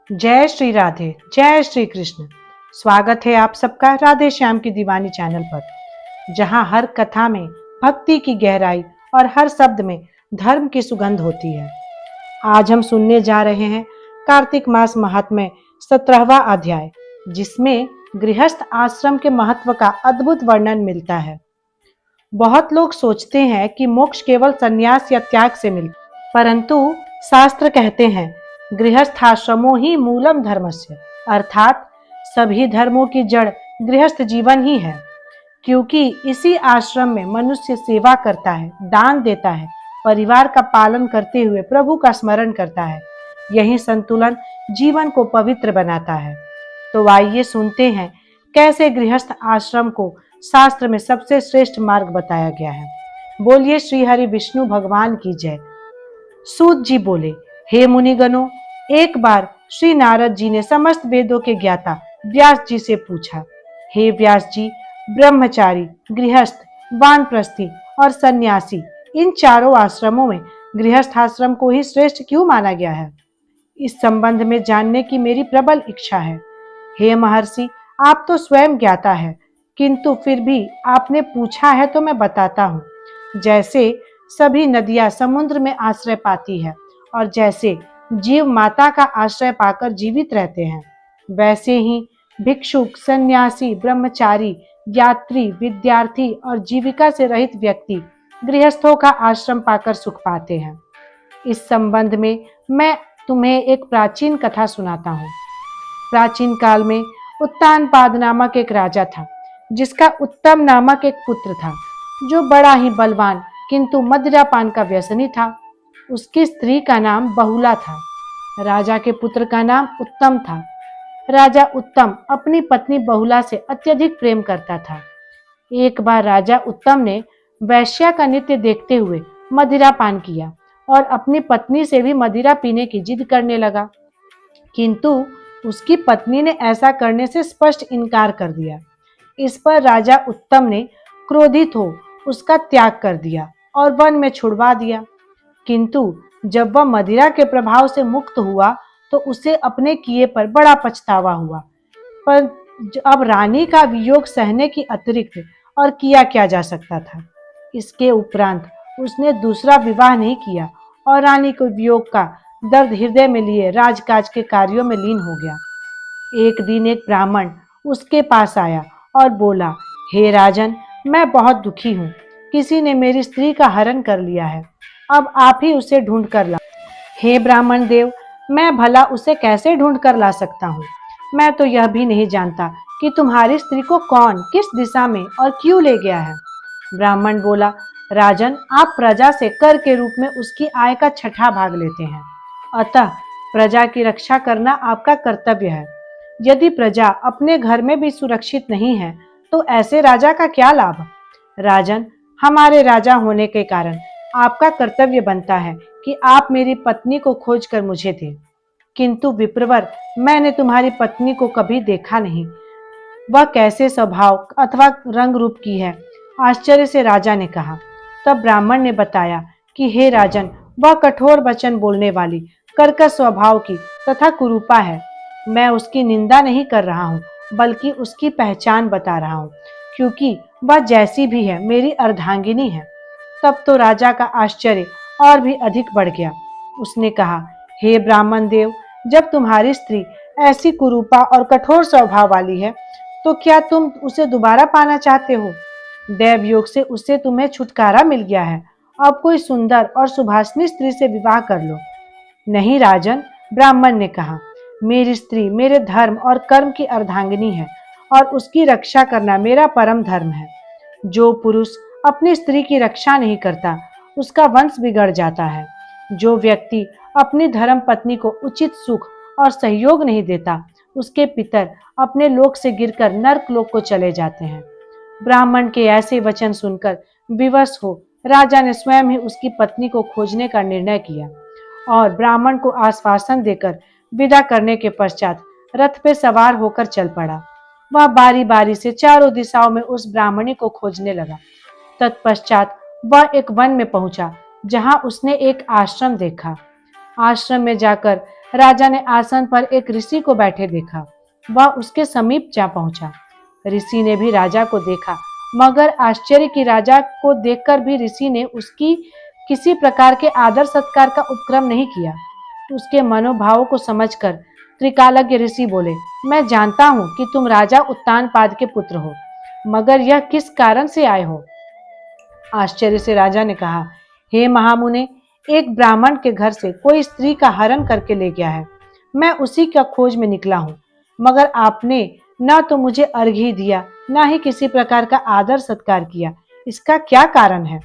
जय श्री राधे, जय श्री कृष्ण। स्वागत है आप सबका राधे श्याम की दीवानी चैनल पर, जहां हर कथा में भक्ति की गहराई और हर शब्द में धर्म की सुगंध होती है। आज हम सुनने जा रहे हैं कार्तिक मास महात्म्य 17वां अध्याय, जिसमें गृहस्थ आश्रम के महत्व का अद्भुत वर्णन मिलता है। बहुत लोग सोचते हैं कि मोक्ष केवल संन्यास या त्याग से मिलता, परंतु शास्त्र कहते हैं गृहस्थाश्रमो ही मूलम धर्मस्य, अर्थात सभी धर्मों की जड़ गृहस्थ जीवन ही है, क्योंकि इसी आश्रम में मनुष्य सेवा करता है, दान देता है, परिवार का पालन करते हुए प्रभु का स्मरण करता है। यही संतुलन जीवन को पवित्र बनाता है। तो आइए सुनते हैं कैसे गृहस्थ आश्रम को शास्त्र में सबसे श्रेष्ठ मार्ग बताया गया है। बोलिए श्री हरि विष्णु भगवान की जय। सूत जी बोले, हे मुनिगणों, एक बार श्री नारद जी ने समस्त वेदों के ज्ञाता व्यास जी से पूछा, हे व्यास जी, ब्रह्मचारी, गृहस्थ, वानप्रस्थी और सन्यासी, इन चारों आश्रमों में गृहस्थ आश्रम को ही श्रेष्ठ क्यों माना गया है? इस संबंध में जानने की मेरी प्रबल इच्छा है। हे महर्षि, आप तो स्वयं ज्ञाता है, किंतु फिर भी आपने पूछा है तो मैं बताता हूँ। जैसे सभी नदियां समुद्र में आश्रय पाती है और जैसे जीव माता का आश्रय पाकर जीवित रहते हैं, वैसे ही भिक्षुक, सन्यासी, ब्रह्मचारी, यात्री, विद्यार्थी और जीविका से रहित व्यक्ति गृहस्थों का आश्रम पाकर सुख पाते हैं। इस संबंध में मैं तुम्हें एक प्राचीन कथा सुनाता हूँ। प्राचीन काल में उत्तानपाद नामक एक राजा था, जिसका उत्तम नामक एक पुत्र था, जो बड़ा ही बलवान किंतु मदिरापान का व्यसनी था। उसकी स्त्री का नाम बहुला था। राजा के पुत्र का नाम उत्तम था। राजा उत्तम अपनी पत्नी बहुला से अत्यधिक प्रेम करता था। एक बार राजा उत्तम ने वैश्या का नृत्य देखते हुए मदिरा पान किया और अपनी पत्नी से भी मदिरा पीने की जिद करने लगा, किंतु उसकी पत्नी ने ऐसा करने से स्पष्ट इनकार कर दिया। इस पर राजा उत्तम ने क्रोधित हो उसका त्याग कर दिया और वन में छुड़वा दिया। किंतु जब वह मदिरा के प्रभाव से मुक्त हुआ तो उसे अपने किए पर बड़ा पछतावा हुआ। पर अब रानी का वियोग सहने की अतिरिक्त और किया क्या जा सकता था। इसके उपरांत उसने दूसरा विवाह नहीं किया और रानी के वियोग का दर्द हृदय में लिए राजकाज के कार्यों में लीन हो गया। एक दिन एक ब्राह्मण उसके पास आया और बोला, हे राजन, मैं बहुत दुखी हूँ। किसी ने मेरी स्त्री का हरण कर लिया है। अब आप ही उसे ढूंढ कर ला। हे ब्राह्मण देव, मैं भला उसे कैसे ढूंढ कर ला सकता हूँ? मैं तो यह भी नहीं जानता कि तुम्हारी स्त्री को कौन किस दिशा में और क्यों ले गया है। ब्राह्मण बोला, राजन, आप प्रजा से कर के रूप में उसकी आय का छठा भाग लेते हैं, अतः प्रजा की रक्षा करना आपका कर्तव्य है। यदि प्रजा अपने घर में भी सुरक्षित नहीं है तो ऐसे राजा का क्या लाभ? राजन, हमारे राजा होने के कारण आपका कर्तव्य बनता है कि आप मेरी पत्नी को खोज कर मुझे दें। किंतु विप्रवर, मैंने तुम्हारी पत्नी को कभी देखा नहीं। वह कैसे स्वभाव अथवा रंग रूप की है? आश्चर्य से राजा ने कहा। तब ब्राह्मण ने बताया कि हे राजन, वह कठोर वचन बोलने वाली, कर्कश स्वभाव की तथा कुरूपा है। मैं उसकी निंदा नहीं कर रहा हूँ, बल्कि उसकी पहचान बता रहा हूँ, क्योंकि वह जैसी भी है मेरी अर्धांगिनी है। तब तो राजा का आश्चर्य और भी अधिक बढ़ गया। उसने कहा, हे ब्राह्मण देव, जब तुम्हारी स्त्री ऐसी कुरूपा और कठोर स्वभाव वाली है तो क्या तुम उसे दोबारा पाना चाहते हो? दैव योग से उससे तुम्हें छुटकारा मिल गया है। अब कोई सुंदर और सुभाषिनी स्त्री से विवाह कर लो। नहीं राजन, ब्राह्मण ने कहा, मेरी स्त्री मेरे धर्म और कर्म की अर्धांगिनी है और उसकी रक्षा करना मेरा परम धर्म है। जो पुरुष अपनी स्त्री की रक्षा नहीं करता उसका वंश बिगड़ जाता है। जो व्यक्ति अपनी धर्म पत्नी को उचित सुख और सहयोग नहीं देता उसके पितर अपने लोक से गिरकर नर्क लोक को चले जाते हैं। ब्राह्मण के ऐसे वचन सुनकर विवश हो राजा ने स्वयं ही उसकी पत्नी को खोजने का निर्णय किया और ब्राह्मण को आश्वासन देकर विदा करने के पश्चात रथ पे सवार होकर चल पड़ा। वह बारी बारी से चारों दिशाओं में उस ब्राह्मणी को खोजने लगा। तत्पश्चात वह एक वन में पहुंचा, जहां उसने एक आश्रम देखा। आश्रम में जाकर राजा ने आसन पर एक ऋषि को बैठे देखा। वह उसके समीप जा पहुंचा। ऋषि ने भी राजा को देखा, मगर आश्चर्य की राजा को देखकर भी ऋषि ने उसकी किसी प्रकार के आदर सत्कार का उपक्रम नहीं किया। उसके मनोभावों को समझकर त्रिकालज्ञ ऋषि बोले, मैं जानता हूं कि तुम राजा उत्तानपाद के पुत्र हो, मगर यह किस कारण से आए हो? आश्चर्य से राजा ने कहा, हे महामुने, एक ब्राह्मण के घर से कोई स्त्री का हरण करके ले गया है। मैं उसी का खोज में निकला हूँ, मगर आपने न तो मुझे अर्घ्य ही दिया, न ही किसी प्रकार का आदर सत्कार किया। इसका क्या कारण है?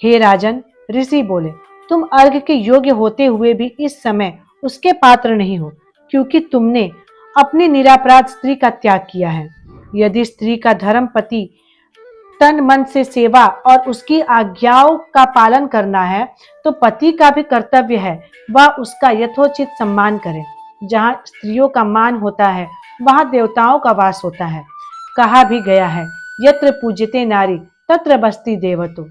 हे राजन, ऋषि बोले, तुम अर्घ्य के योग्य होते हुए भी इस समय उसके पात्र नहीं हो, क्योंकि तुमने अपनी निरापराध स्त्री का त्याग किया है। यदि स्त्री का धर्म पति तन मन से सेवा और उसकी आज्ञाओं का पालन करना है, तो पति का भी कर्तव्य है वह उसका यथोचित सम्मान करे। जहाँ स्त्रियों का मान होता है, वहाँ देवताओं का वास होता है। कहा भी गया है, यत्र पूज्यते नारी तत्र बसती देवतो।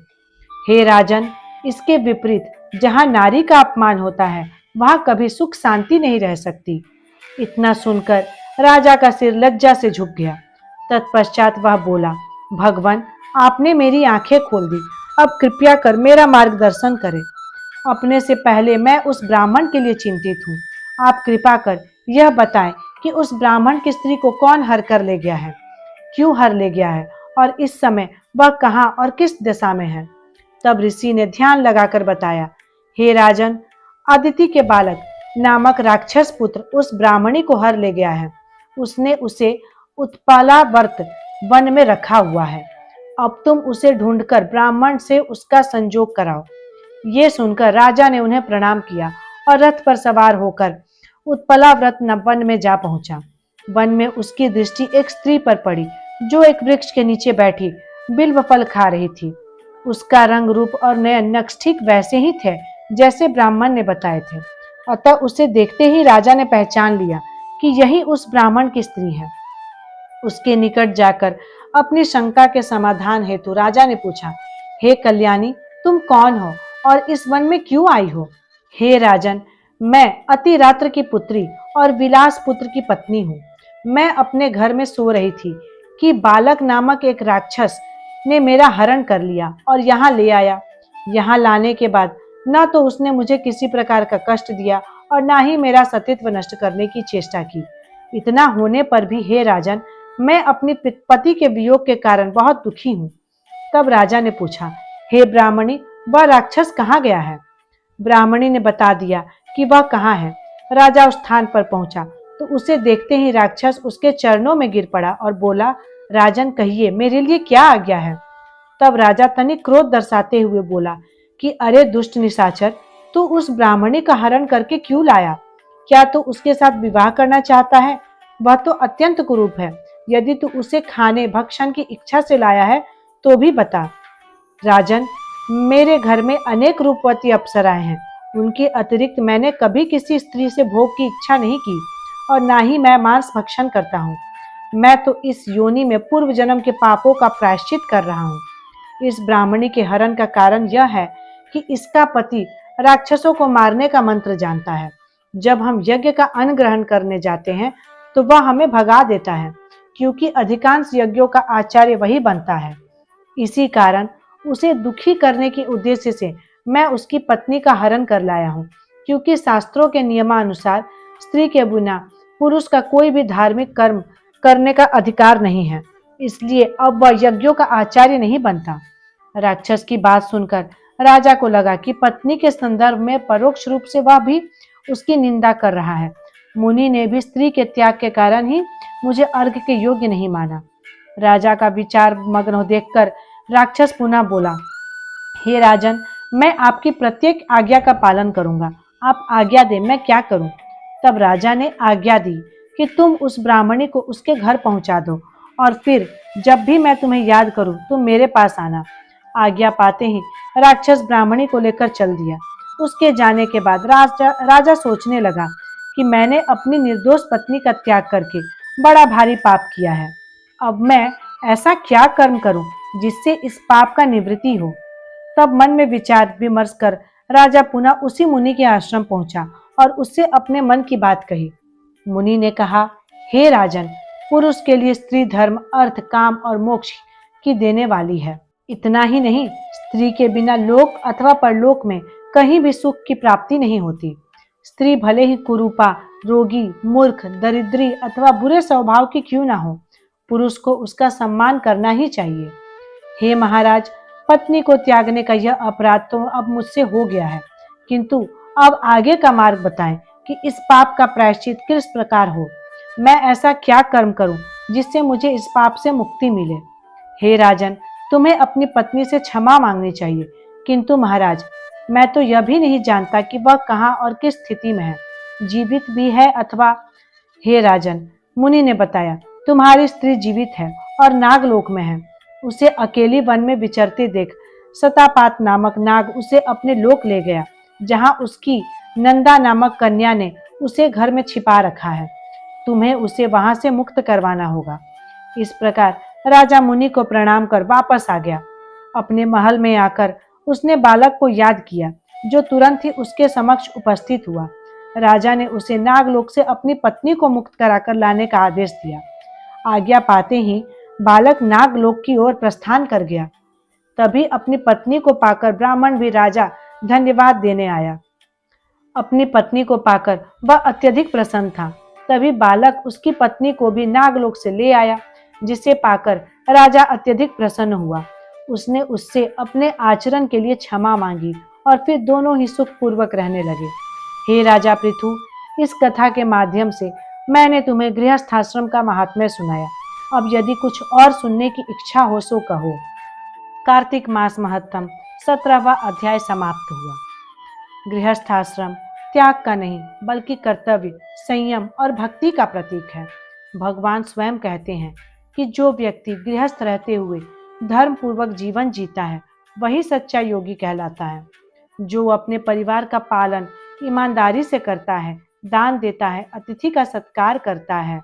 हे राजन, इसके विपरीत जहाँ नारी का अपमान होता है, वहाँ कभी सुख शांति नहीं रह सकती। इतना सुनकर राजा का सिर लज्जा से झुक गया। तत्पश्चात वह बोला, भगवान, आपने मेरी आंखें खोल दी, अब कृपया कर मेरा मार्गदर्शन करें। अपने से पहले मैं उस ब्राह्मण के लिए चिंतित हूँ। आप कृपा कर यह बताएं कि उस ब्राह्मण की स्त्री को कौन हर कर ले गया है, क्यों हर ले गया है, और इस समय वह कहाँ और किस दिशा में है। तब ऋषि ने ध्यान लगाकर बताया, हे राजन, अदिति के बालक नामक राक्षस पुत्र उस ब्राह्मणी को हर ले गया है। उसने उसे उत्पलावर्त वन में रखा हुआ है। अब तुम उसे ढूंढकर ब्राह्मण से उसका संजोग कराओ। ये सुनकर राजा ने उन्हें प्रणाम किया और रथ पर सवार होकर उत्पलाव्रत वन में जा पहुंचा। वन में उसकी दृष्टि एक स्त्री पर पड़ी, जो एक वृक्ष के नीचे बैठी बिल्व फल खा रही थी। उसका रंग, रूप और नयन नक्श ठीक वैसे ही थे जैसे ब्राह्मण ने बताए थे। अतः उसे देखते ही राजा ने पहचान लिया कि यही उस ब्राह्मण की स्त्री है। उसके निकट जाकर अपनी शंका के समाधान हेतु राजा ने पूछा, हे कल्याणी, तुम कौन हो और इस वन में क्यों आई हो? हे राजन, मैं अतिरात्र की पुत्री और विलास पुत्र की पत्नी हूँ। मैं अपने घर में सो रही थी कि बालक नामक एक राक्षस ने मेरा हरण कर लिया और यहाँ ले आया। यहाँ लाने के बाद न तो उसने मुझे किसी प्रकार का कष्ट दिया और न ही मेरा सतीत्व नष्ट करने की चेष्टा की। इतना होने पर भी हे राजन, मैं अपने पति के वियोग के कारण बहुत दुखी हूँ। तब राजा ने पूछा, हे ब्राह्मणी, वह राक्षस कहाँ गया है? ब्राह्मणी ने बता दिया कि वह कहाँ है। राजा उस स्थान पर पहुंचा तो उसे देखते ही राक्षस उसके चरणों में गिर पड़ा और बोला, राजन, कहिए मेरे लिए क्या आज्ञा है? तब राजा तनिक क्रोध दर्शाते हुए बोला कि अरे दुष्ट निशाचर, तू उस ब्राह्मणी का हरण करके क्यों लाया? क्या तू उसके साथ विवाह करना चाहता है? वह तो अत्यंत कुरूप है। यदि तू उसे खाने भक्षण की इच्छा से लाया है तो भी बता। राजन, मेरे घर में अनेक रूपवती अप्सराएं हैं। उनके अतिरिक्त मैंने कभी किसी स्त्री से भोग की इच्छा नहीं की और ना ही मैं मांस भक्षण करता हूँ। मैं तो इस योनि में पूर्व जन्म के पापों का प्रायश्चित कर रहा हूँ। इस ब्राह्मणी के हरण का कारण यह है कि इसका पति राक्षसों को मारने का मंत्र जानता है। जब हम यज्ञ का अन्न ग्रहण करने जाते हैं तो वह हमें भगा देता है, क्योंकि अधिकांश यज्ञों का आचार्य वही बनता है। इसी कारण उसे दुखी करने के उद्देश्य से मैं उसकी पत्नी का हरण कर लाया हूँ, क्योंकि शास्त्रों के नियमानुसार स्त्री के बिना पुरुष का कोई भी धार्मिक कर्म करने का अधिकार नहीं है। इसलिए अब वह यज्ञों का आचार्य नहीं बनता। राक्षस की बात सुनकर राजा को लगा कि पत्नी के संदर्भ में परोक्ष रूप से वह भी उसकी निंदा कर रहा है। मुनि ने भी स्त्री के त्याग के कारण ही मुझे अर्घ्य के योग्य नहीं माना। राजा का विचार मग्न देखकर राक्षस पुनः बोला, हे राजन, मैं आपकी प्रत्येक आज्ञा का पालन करूंगा। आप आज्ञा दें, मैं क्या करूं? तब राजा ने आज्ञा दी कि तुम उस ब्राह्मणी को उसके घर पहुंचा दो और फिर जब भी मैं तुम्हें याद करूं तुम मेरे पास आना। आज्ञा पाते ही राक्षस ब्राह्मणी को लेकर चल दिया। उसके जाने के बाद राजा सोचने लगा कि मैंने अपनी निर्दोष पत्नी का त्याग करके बड़ा भारी पाप किया है। अब मैं ऐसा क्या कर्म करूं जिससे इस पाप का निवृत्ति हो? तब मन में विचार विमर्श कर राजा पुनः उसी मुनि के आश्रम पहुंचा और उससे अपने मन की बात कही। मुनि ने कहा, हे राजन, पुरुष के लिए स्त्री धर्म, अर्थ, काम और मोक्ष की देने वाली है। इतना ही नहीं, स्त्री के बिना लोक अथवा परलोक में कहीं भी सुख की प्राप्ति नहीं होती। स्त्री भले ही कुरूपा, रोगी, मूर्ख, दरिद्री अथवा बुरे स्वभाव की क्यों ना हो, पुरुष को उसका सम्मान करना ही चाहिए। हे महाराज, पत्नी को त्यागने का यह अपराध तो अब मुझसे हो गया है, किंतु अब आगे का मार्ग बताएं कि इस पाप का प्रायश्चित किस प्रकार हो। मैं ऐसा क्या कर्म करूं जिससे मुझे इस पाप से मुक्ति मिले। हे राजन, तुम्हें अपनी पत्नी से क्षमा मांगनी चाहिए, किंतु महाराज, मैं तो यह भी नहीं जानता कि वह कहाँ और किस स्थिति में है, जीवित भी है अथवा। हे राजन, मुनि ने बताया, तुम्हारी स्त्री जीवित है और नागलोक में है। उसे अकेली वन में विचरते देख सतापात नामक नाग उसे अपने लोक ले गया, जहां उसकी नंदा नामक कन्या ने उसे घर में छिपा रखा है। तुम्हें उसे वहां से मुक्त करवाना होगा। इस प्रकार राजा मुनि को प्रणाम कर वापस आ गया। अपने महल में आकर उसने बालक को याद किया, जो तुरंत ही उसके समक्ष उपस्थित हुआ। राजा ने उसे नागलोक से अपनी पत्नी को मुक्त कराकर लाने का आदेश दिया। आज्ञा पाते ही बालक नागलोक की ओर प्रस्थान कर गया। तभी अपनी पत्नी को पाकर ब्राह्मण भी राजा धन्यवाद देने आया। अपनी पत्नी को पाकर वह अत्यधिक प्रसन्न था। तभी बालक उसकी पत्नी को भी नागलोक से ले आया, जिसे पाकर राजा अत्यधिक प्रसन्न हुआ। उसने उससे अपने आचरण के लिए क्षमा मांगी और फिर दोनों ही सुखपूर्वक रहने लगे। हे राजा पृथु, इस कथा के माध्यम से मैंने तुम्हें गृहस्थाश्रम का महात्म्य सुनाया। अब यदि कुछ और सुनने की इच्छा हो सो कहो। कार्तिक मास महत्तम 17वां अध्याय समाप्त हुआ। गृहस्थाश्रम त्याग का नहीं बल्कि कर्तव्य, संयम और भक्ति का प्रतीक है। भगवान स्वयं कहते हैं कि जो व्यक्ति गृहस्थ रहते हुए धर्म पूर्वक जीवन जीता है, वही सच्चा योगी कहलाता है। जो अपने परिवार का पालन ईमानदारी से करता है, दान देता है, अतिथि का सत्कार करता है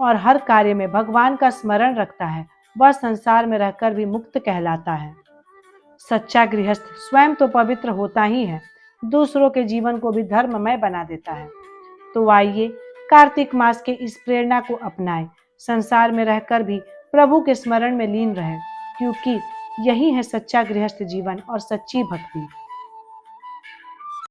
और हर कार्य में भगवान का स्मरण रखता है, वह संसार में रहकर भी मुक्त कहलाता है। सच्चा गृहस्थ स्वयं तो पवित्र होता ही है, दूसरों के जीवन को भी धर्ममय बना देता है। तो आइए कार्तिक मास के इस प्रेरणा को अपनाएं, संसार में रहकर भी प्रभु के स्मरण में लीन रहें, क्योंकि यही है सच्चा गृहस्थ जीवन और सच्ची भक्ति।